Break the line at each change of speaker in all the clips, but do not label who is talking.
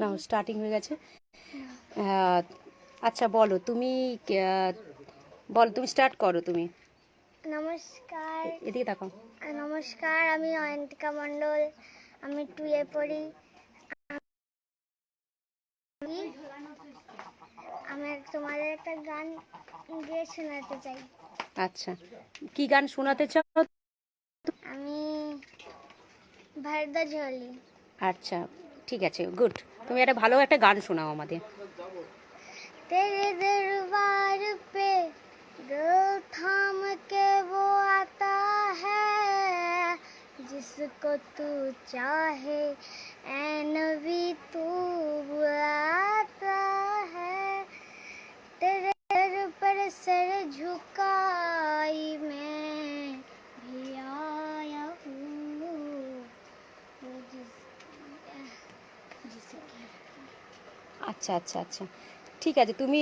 না স্টার্টিং হয়ে গেছে। আচ্ছা বলো তুমি, বলো তুমি স্টার্ট করো তুমি।
নমস্কার।
এদিকে তাকাও।
নমস্কার, আমি অয়ন্তিকা মণ্ডল, আমি 2 পড়ি। আমি তোমাদের একটা গান গেয়ে শোনাতে চাই।
আচ্ছা, কি গান শোনাতে চাও?
আমি ভরদা ঝোলি।
আচ্ছা ঠিক আছে, গুড। তুমি একটা ভালো একটা গান শোনাও আমাদের।
तेरे दरबार पे दिल थाम के वो आता है, जिसको तू चाहे ऐ नबी तू बुलाता है। तेरे दर पर सर झुकाई मैं भी आया हूँ, जिसकी
আচ্ছা আচ্ছা আচ্ছা ঠিক আছে তুমি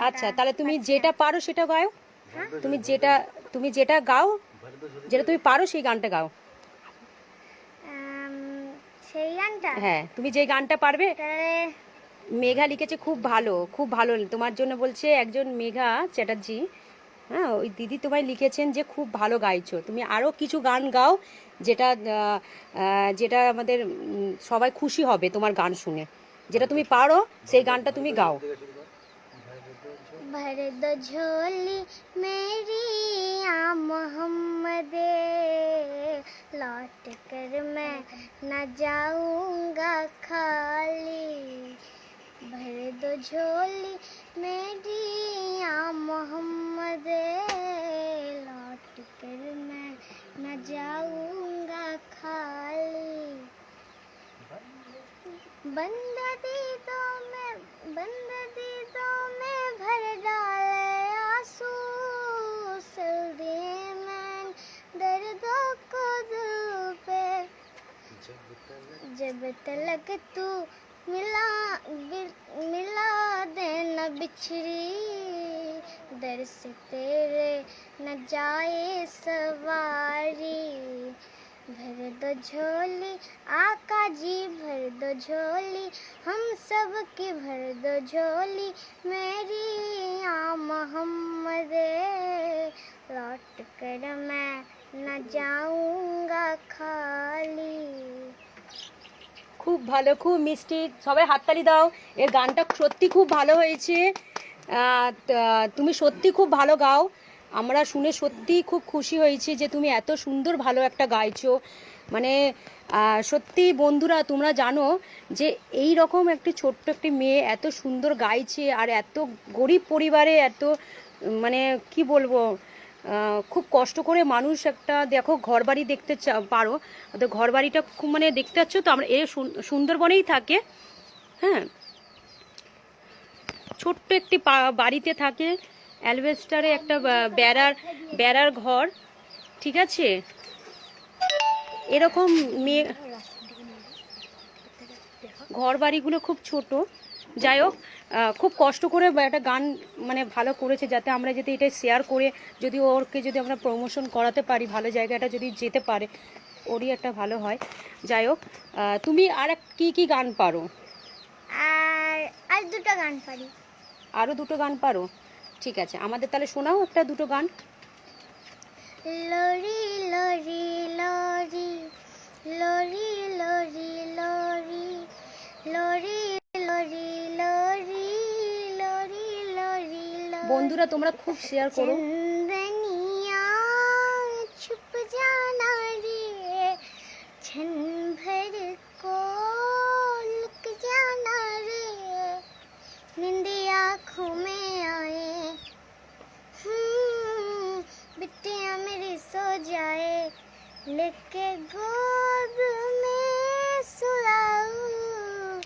আচ্ছা তাহলে তুমি যেটা পারো সেটা গাও। তুমি যেটা গাও, যেটা তুমি পারো সেই গানটা গাও।
সেই গানটা,
হ্যাঁ তুমি যে গানটা পারবে।
তাহলে
মেঘা লিখেছে খুব ভালো, খুব ভালো তোমার জন্য বলছে একজন মেঘা চ্যাটার্জি। হ্যাঁ ওই দিদি তোমায় লিখেছেন যে খুব ভালো গাইছো, তুমি আরও কিছু গান গাও যেটা যেটা আমাদের সবাই খুশি হবে তোমার গান শুনে। যেটা তুমি পারো সেই গানটা তুমি গাও।
भर दो झोली मेरी आ मोहम्मद, लौट कर मैं न जाऊंगा खाली। भर दो झोली मेरी आ मोहम्मद, लौट कर मैं न जाऊंगा खाली। बंद दीदों में भर डाले आंसू, सिल दिए मैं दर्दों को दिल पे। जब तलक तू मिला देना बिछड़ी, दर से तेरे न जाए सवारी। भर दो झोली आका जी, भर दो झोली हम सब की, भर दो झोली मेरी आ मोहम्मद, लौट कर मैं न जाऊंगा खाली।
খুব ভালো, খুব মিষ্টি, সবাই হাততালি দাও। এর গানটা সত্যি খুব ভালো হয়েছে। তুমি সত্যি খুব ভালো গাও, আমরা শুনে সত্যি খুব খুশি হয়েছি যে তুমি এত সুন্দর ভালো একটা গাইছো। মানে সত্যি বন্ধুরা তোমরা জানো যে এই রকম একটি ছোট্ট একটি মেয়ে এত সুন্দর গাইছে, আর এত গরিব পরিবারে এত মানে কি বলবো, খুব কষ্ট করে মানুষ একটা দেখো ঘর বাড়ি দেখতে পারো, তো ঘর বাড়িটা খুব মানে দেখতে পাচ্ছ তো, আমরা এই সুন্দরবনেই থাকে। হ্যাঁ ছোট্ট একটি বাড়িতে থাকে, অ্যালবেস্টারে একটা বেড়ার ঘর, ঠিক আছে। এরকম মেয়ে ঘর বাড়িগুলো খুব ছোট। যাই হোক খুব কষ্ট করে একটা গান মানে ভালো করেছে, যাতে আমরা যদি এটা শেয়ার করে যদি ওরকে যদি আমরা প্রমোশন করাতে পারি, ভালো জায়গাটা যদি যেতে পারে, ওরই একটা ভালো হয়। যাই হোক তুমি আর কি গান পারো?
আর দুটো গান পারি।
আরও দুটো গান পারো? ঠিক আছে, আমাদের তাহলে শোনাও একটা দুটো গান।
লরি লরি লরি লরি লরি লরি লরি লরি লরি লরি লরি।
বন্ধুরা তোমরা খুব শেয়ার করো।
चंदनिया छुप जाना रे, क्षण भर को लुक जाना रे, निंदी आँखों में आए, बिटिया मेरी सो जाए, लेके गोद में सुलाऊं,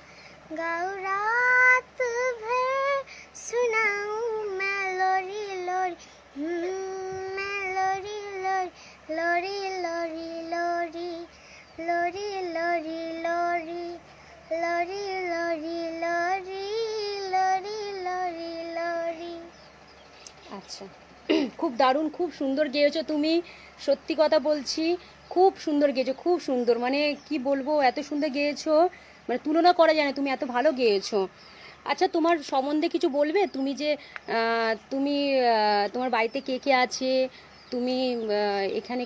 गाऊं रात भर सुनाऊं मैं लोरी लोरी, मैं लोरी लोरी लोरी लोरी लोरी लोरी लोरी लोरी लोरी लोरी लोरी लोरी लोरी।
আচ্ছা খুব দারুণ, খুব সুন্দর গেয়েছো তুমি, সত্যি কথা বলছি খুব সুন্দর গেয়েছো, খুব সুন্দর, মানে কি বলবো এত সুন্দর গেয়েছো। মানে তুলনা করা যায় না, তুমি এত ভালো গেয়েছো। আচ্ছা, তোমার সম্বন্ধে কিছু বলবে? তুমি যে তুমি তোমার বাড়িতে কে কে আছে, তুমি এখানে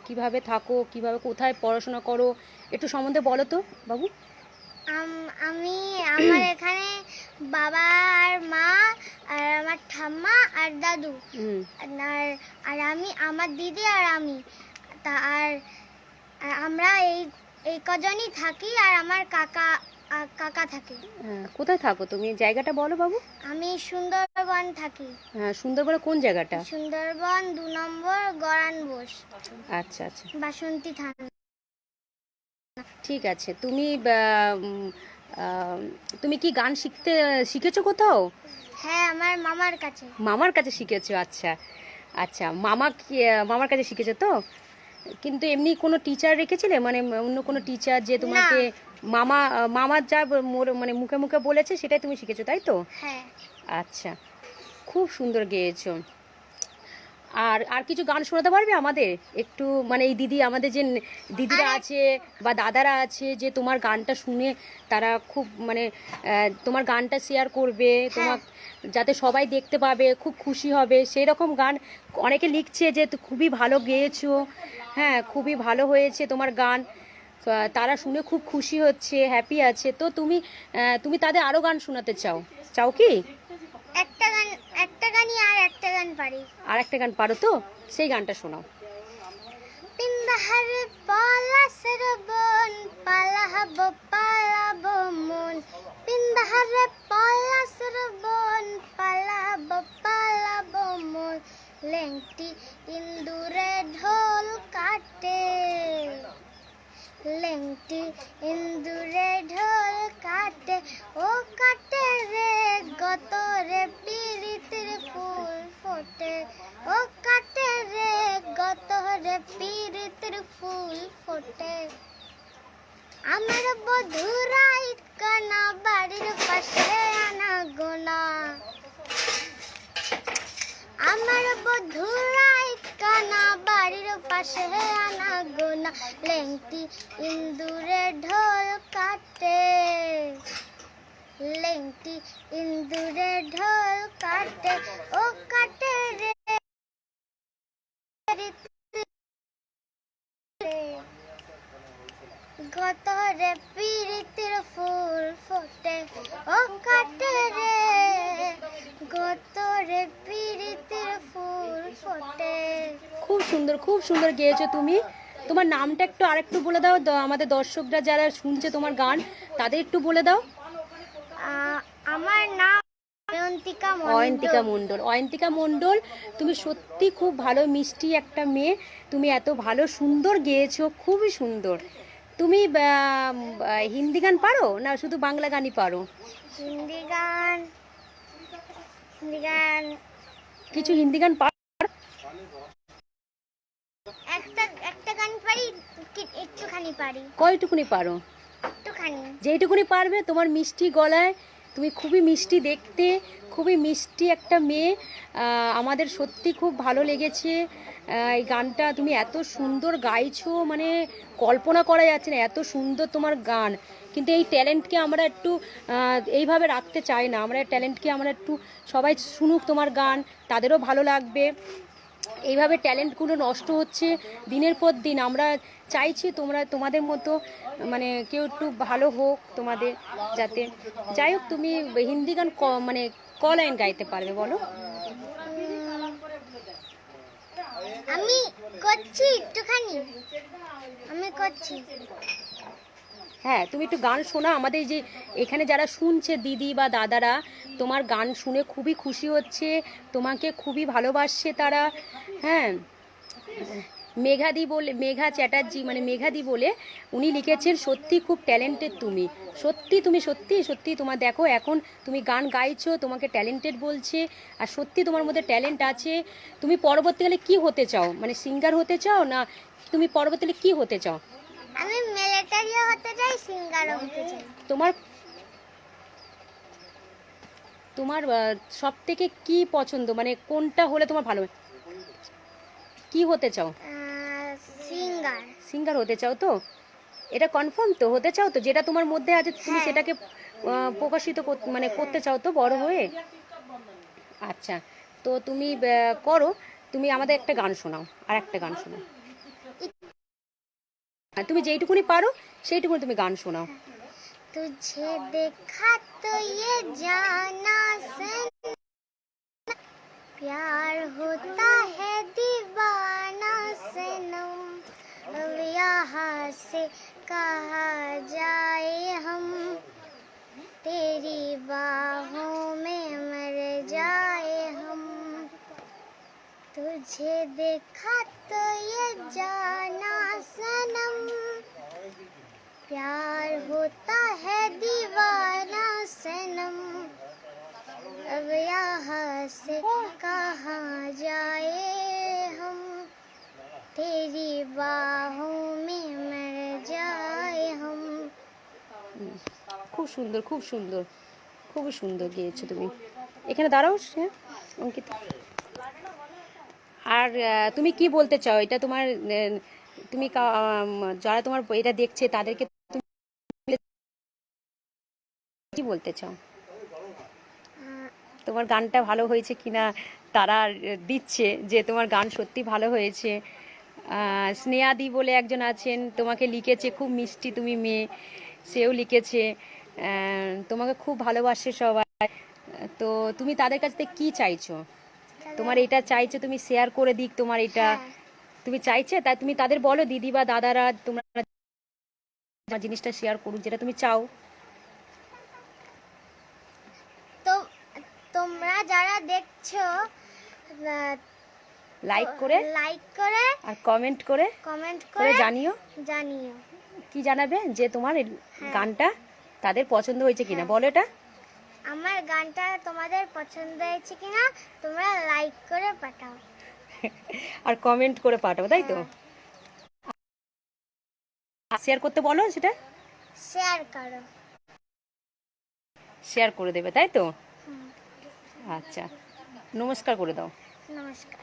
কিভাবে থাকো, কিভাবে কোথায় পড়াশোনা করো, একটু সম্বন্ধে বলো তো বাবু।
আমি আমার এখানে বাবা আর মা আর আমার ঠাম্মা আর দাদু
হুম।
আর আর আমি, আমার দিদি আর আমি, আর আমরা এই এই কজনই থাকি। আর আমার কাকা থাকে।
কোথায় থাকো তুমি, জায়গাটা বলো বাবু।
আমি সুন্দরবন থাকি।
হ্যাঁ, সুন্দরবনে কোন জায়গাটা?
সুন্দরবন 2 নম্বর গরান বোস,
আচ্ছা আচ্ছা,
বাসন্তী থানা।
ঠিক আছে। তুমি তুমি কি গান শিখেছো কোথাও?
হ্যাঁ, আমার মামার কাছে।
মামার কাছে শিখেছো? আচ্ছা আচ্ছা, মামার কাছে শিখেছো তো? কিন্তু এমনি কোনো টিচার রেখেছিলে, মানে অন্য কোনো টিচার যে তোমাকে মামার যা মানে মুখে মুখে বলেছে সেটাই তুমি শিখেছো, তাই তো?
হ্যাঁ।
আচ্ছা, খুব সুন্দর গেয়েছো। আর আর কিছু গান শোনাতে পারবে আমাদের একটু? মানে এই দিদি, আমাদের যে দিদিরা আছে বা দাদারা আছে, যে তোমার গানটা শুনে তারা খুব মানে তোমার গানটা শেয়ার করবে, তোমার যাতে সবাই দেখতে পাবে, খুব খুশি হবে, সেই রকম গান অনেকে লিখছে যে খুবই ভালো গেয়েছো, হ্যাঁ খুবই ভালো হয়েছে তোমার গান, তারা শুনে খুব খুশি হচ্ছে, হ্যাপি আছে। তো তুমি তুমি তাদের আরও গান শোনাতে চাও, চাও কি?
একটা গানই আর একটা গান পারি।
আর একটা গান পারো তো? সেই গানটা শোনাও।
পিন্দাহারে পলাশের বন, পালাহাব পালাব মন। পিন্দাহারে পলাশের বন, পালাহাব পালাব মন। লেংটি ইন্দুরে ঢোল কাটে, লেংটি ইন্দুরে ঢোল কাটে, ও কাটে রে গতরে পিরিতির ফুল ফোটে, ও কাটে রে গতরে পিরিতির ফুল ফোটে। আমার বধুরাই কানা বাড়ির পাশে আনা গোনা, আমার বধুরাই কানা বাড়ির পাশে আনা গোনা। লেংটি ইন্দুরে ঢোল কাটে, লেংটি ইন্দুরে ঢোল কাটে, ও কাটে রে গতরে পিরিতির ফুল ফোটে, ও কাটে রে গতরে পিরিতির ফুল ফোটে।
খুব সুন্দর, খুব সুন্দর গেয়েছো তুমি। তোমার নামটা একটু আরেকটু বলে দাও, আমাদের দর্শকরা যারা শুনছে তোমার গান তাদের একটু বলে দাও।
আমার নাম অয়ন্তিকা মণ্ডল।
অয়ন্তিকা মণ্ডল। অয়ন্তিকা মণ্ডল, তুমি সত্যি খুব ভালো মিষ্টি একটা মেয়ে, তুমি এত ভালো সুন্দর গেয়েছো, খুবই সুন্দর। তুমি হিন্দি গান পারো না শুধু বাংলা গানই পারো?
হিন্দি গান, হিন্দি গান,
কিছু হিন্দি গান পারো?
একটা গান পারি, একটুখানি পারি।
কয়টুকুনি পারো?
একটুখানি।
যেইটুকুনি পারবে। তোমার মিষ্টি গলায়, তুমি খুবই মিষ্টি দেখতে, খুবই মিষ্টি একটা মেয়ে, আমাদের সত্যি খুব ভালো লেগেছে এই গানটা। তুমি এত সুন্দর গাইছো, মানে কল্পনা করা যাচ্ছে না, এত সুন্দর তোমার গান। কিন্তু এই ট্যালেন্টকে আমরা একটু এইভাবে রাখতে চাই না, আমরা ট্যালেন্টকে আমরা একটু সবাই শুনুক তোমার গান, তাদেরও ভালো লাগবে। এইভাবে ট্যালেন্টগুলো নষ্ট হচ্ছে দিনের পর দিন। আমরা চাইছি তোমাদের মতো মানে কেউ একটু ভালো হোক তোমাদের, যাতে। যাই হোক, তুমি হিন্দি গান মানে ক লাইন গাইতে পারবে বলো?
আমি করছি একটুখানি, আমি করছি।
হ্যাঁ, তুমি একটু গান শোনা আমাদের, যে এখানে যারা শুনছে দিদি বা দাদারা, তোমার গান শুনে খুবই খুশি হচ্ছে, তোমাকে খুবই ভালোবাসছে তারা। হ্যাঁ, মেঘা চ্যাটার্জি, মানে মেঘাদি বলে উনি লিখেছেন, সত্যি খুব ট্যালেন্টেড তুমি, সত্যি তুমি সত্যি সত্যি তোমার দেখো এখন তুমি গান গাইছো, তোমাকে ট্যালেন্টেড বলছে, আর সত্যি তোমার মধ্যে ট্যালেন্ট আছে। তুমি পরবর্তীকালে কি হতে চাও, মানে সিঙ্গার হতে চাও না তুমি পরবর্তীকালে কি হতে চাও?
আমি মিলিটারিও হতে চাই, সিঙ্গারও হতে চাই।
তোমার তোমার সব থেকে কি পছন্দ, মানে কোনটা হলে তোমার ভালো, কি হতে চাও?
সিঙ্গার।
সিঙ্গার হতে চাও তো? এটা কনফার্ম তো, হতে চাও তো, যেটা তোমার মধ্যে আছে তুমি সেটাকে প্রকাশিত মানে করতে চাও তো বড় হয়ে? আচ্ছা, তো তুমি করো। তুমি আমাদের একটা গান শোনাও, আর একটা গান শোনাও। আর তুমি যেইটুকুনি পারো সেইটুকুনি তুমি গান শোনাও।
तुझे देखा तो ये जाना सनम, प्यार होता है दीवाना सनम, अब यहाँ से कहा जाए हम, तेरी बाहों में मर जाए हम, तुझे देखा तो ये जाना सनम, प्यार होता है दीवाना सनम, अब यहाँ से कहाँ जाए हम, तेरी बाहों में मर जाए हम।
খুব সুন্দর, খুব সুন্দর, খুবই সুন্দর গেয়েছো তুমি। এখানে দাঁড়াও অঙ্কিতা। আর তুমি কি বলতে চাও? এটা তোমার তুমি যারা তোমার এটা দেখছে তাদেরকে তুমি কি বলতে চাও? তোমার গানটা ভালো হয়েছে কিনা তারা দিচ্ছে যে তোমার গান সত্যি ভালো হয়েছে। স্নেহাদি বলে একজন আছেন, তোমাকে লিখেছে, খুব মিষ্টি তুমি মেয়ে, সেও লিখেছে তোমাকে খুব ভালোবাসে সবাই। তো তুমি তাদের কাছ থেকে কি চাইছো? তোমার এটা চাইছো তুমি শেয়ার করে দিক তোমার এটা, তুমি চাইছে, তাই তুমি তাদের বলো দিদি বা দাদারা তোমরা জিনিসটা শেয়ার করুক যেটা তুমি চাও।
তো তোমরা যারা দেখছো
লাইক করে আর কমেন্ট করে জানিও। কি জানাবে? যে তোমার এই গানটা তাদের পছন্দ হয়েছে কিনা, বলো এটা।
আমার গানটা তোমাদের পছন্দ হয়েছে কিনা তোমরা লাইক করে পাঠাও
আর কমেন্ট করে পাঠাও, তাই তো? শেয়ার করতে বলো, সেটা শেয়ার করে দেবে, তাই তো? আচ্ছা, নমস্কার করে দাও।
নমস্কার।